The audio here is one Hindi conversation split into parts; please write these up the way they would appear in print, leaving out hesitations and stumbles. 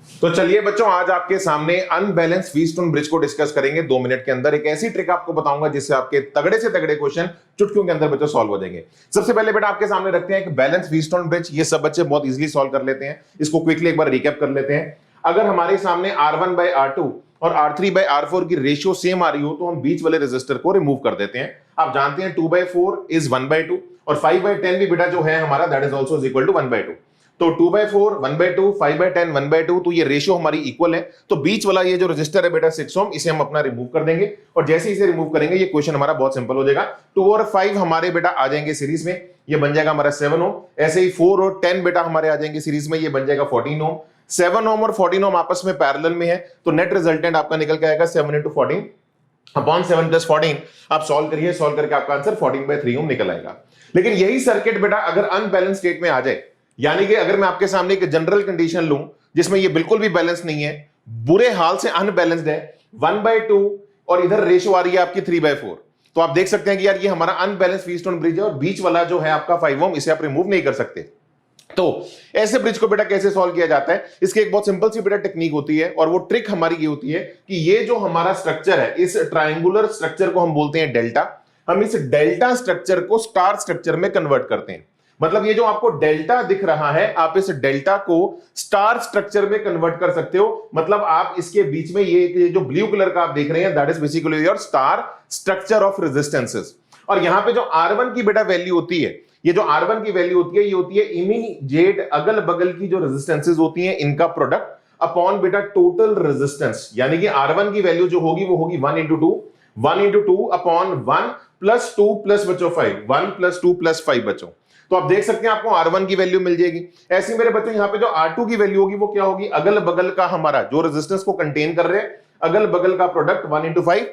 तो चलिए बच्चों, आज आपके सामने अनबैलेंस व्हीटस्टोन ब्रिज को डिस्कस करेंगे 2 मिनट के अंदर। एक ऐसी ट्रिक आपको बताऊंगा जिससे आपके तगड़े से तगड़े क्वेश्चन चुटकियों के अंदर बच्चों सॉल्व हो जाएंगे। सबसे पहले बेटा आपके सामने रखते हैं एक बैलेंस व्हीटस्टोन ब्रिज। ये सब बच्चे बहुत इजीली सॉल्व कर लेते हैं। इसको क्विकली एक बार रिकैप कर लेते हैं। अगर हमारे सामने R1/R2 और R3/R4 की रेशियो सेम आ रही हो तो हम बीच वाले रेजिस्टर को रिमूव कर देते हैं। आप जानते हैं 2/4 इज 1/2 और 5/10 भी बेटा जो है हमारा that is also equal to 1/2। तो 2/4 1/2 5/10 1/2, तो ये रेशियो हमारी इक्वल है। तो बीच वाला ये जो रजिस्टर है बेटा 6 ओम, इसे हम अपना रिमूव कर देंगे और जैसे इसे रिमूव करेंगे ये क्वेश्चन हमारा बहुत सिंपल हो जाएगा। 2 और 5 हमारे बेटा आ जाएंगे सीरीज में, ये बन जाएगा हमारा 7 ओम। ऐसे ही 4 और 10 बेटा हमारे आ जाएंगे सीरीज में, ये बन जाएगा 14 ओम। 7 ओम और 14 ओम आपस में पैरेलल में है, तो नेट रिजल्टेंट आपका निकल के आएगा 7 × 14 अपॉन 7 + 14। आप सॉल्व करिए, सॉल्व करके आपका आंसर 14/3 ओम निकल आएगा। लेकिन यही सर्किट बेटा अगर अनबैलेंस स्टेट में आ जाए, यानी कि अगर मैं आपके सामने एक जनरल कंडीशन लूं जिसमें ये बिल्कुल भी बैलेंस नहीं है, बुरे हाल से अनबैलेंस्ड है, 1/2 और इधर रेशियो आ रही है आपकी 3/4, तो आप देख सकते हैं कि यार ये हमारा अनबैलेंस व्हीटस्टोन ब्रिज है और बीच वाला जो है आपका 5 ओम, इसे आप रिमूव नहीं कर सकते। तो ऐसे ब्रिज को बेटा कैसे सॉल्व किया जाता है, इसकी एक बहुत सिंपल सी बेटा टेक्निक होती है और वो ट्रिक हमारी ये होती है कि ये जो हमारा स्ट्रक्चर है, इस ट्रायंगुलर स्ट्रक्चर को हम बोलते हैं डेल्टा। हम इस डेल्टा स्ट्रक्चर को स्टार स्ट्रक्चर में कन्वर्ट करते हैं। मतलब ये जो आपको डेल्टा दिख रहा है, आप इस डेल्टा को स्टार स्ट्रक्चर में कन्वर्ट कर सकते हो। मतलब आप इसके बीच में ये जो ब्लू कलर का आप देख रहे हैं, that is basically your star structure of resistances. और यहां पे जो R1 की बेटा वैल्यू होती है, ये जो R1 की वैल्यू होती है, ये होती है इमीडिएट अगल बगल की जो रेजिस्टेंसेस होती हैं इनका प्रोडक्ट अपॉन बेटा टोटल रेजिस्टेंस। यानी कि R1 की वैल्यू जो होगी वो होगी 1 × 2 अपॉन 1 + 2 + बच्चों 5, 1 + 2 + 5 बच्चों। तो आप देख सकते हैं आपको R1 की वैल्यू मिल जाएगी। ऐसे मेरे बच्चों यहां पे जो R2 की वैल्यू होगी वो क्या होगी, अगल बगल का हमारा जो रेजिस्टेंस को कंटेन कर रहे हैं, अगल बगल का प्रोडक्ट 1 × 5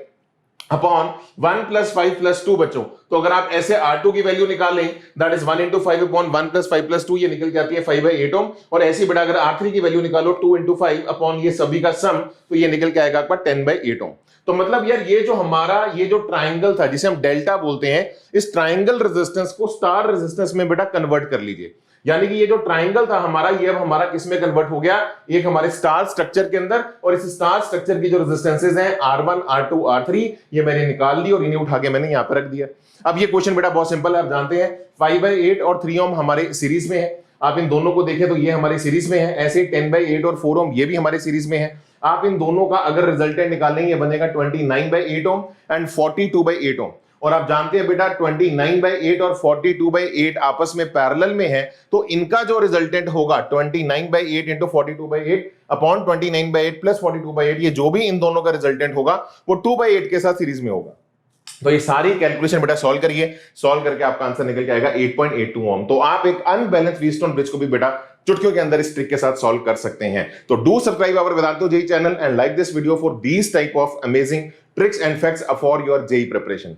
अपॉन 1 + 5 + 2 बच्चों। तो अगर आप ऐसे R2 की वैल्यू निकालें, दैट इज 1 × 5 अपॉन 1 + 5 + 2, ये निकल के आती है 5/8 ओम। और ऐसी बेटा अगर R3 की वैल्यू निकालो 2 × 5 अपॉन ये सभी का सम, तो ये निकल के आएगा आपका 10/8 ओम। तो मतलब यार ये जो हमारा ये जो ट्राइंगल था जिसे हम डेल्टा बोलते हैं, इस ट्राइंगल रेजिस्टेंस को स्टार रेजिस्टेंस में बेटा कन्वर्ट कर लीजिए। यानी कि ये जो ट्राइंगल था हमारा, ये अब हमारा किस में कन्वर्ट हो गया, एक हमारे स्टार स्ट्रक्चर के अंदर। और इस स्टार स्ट्रक्चर की जो रेजिस्टेंसेस हैं R1 R2 R3, ये मैंने निकाल ली और इन्हें उठा के मैंने यहां पर रख दिया। अब ये क्वेश्चन बेटा बहुत सिंपल है, आप जानते हैं 5/8 और 3 ओम हमारे सीरीज में है। आप इन दोनों को देखें तो ये हमारे सीरीज में है। ऐसे 10/8 और 4 ओम ये भी हमारे सीरीज में है। आप इन दोनों का अगर रिजल्टेंट निकालेंगे, ये बनेगा 29/8 ओम एंड 42/8 ओम। और आप जानते हैं बेटा 29/8 और 42/8 आपस में पैरेलल में है, तो इनका जो रिजल्टेंट होगा 29/8 × 42/8 अपॉन 29/8 + 42/8, ये जो भी इन दोनों का रिजल्टेंट होगा वो 2/8 के साथ सीरीज में होगा। तो ये सारी कैलकुलेशन बेटा सॉल्व करिए, सॉल्व करके आपका आंसर निकल के आएगा 8.82 ओम। तो आप एक अनबैलेंस व्हीटस्टोन ब्रिज को भी बेटा चुटकियों के अंदर इस ट्रिक के साथ सॉल्व कर सकते हैं। तो do subscribe our Vedantu JEE channel and like this video for these type of amazing tricks and facts for your JEE preparation.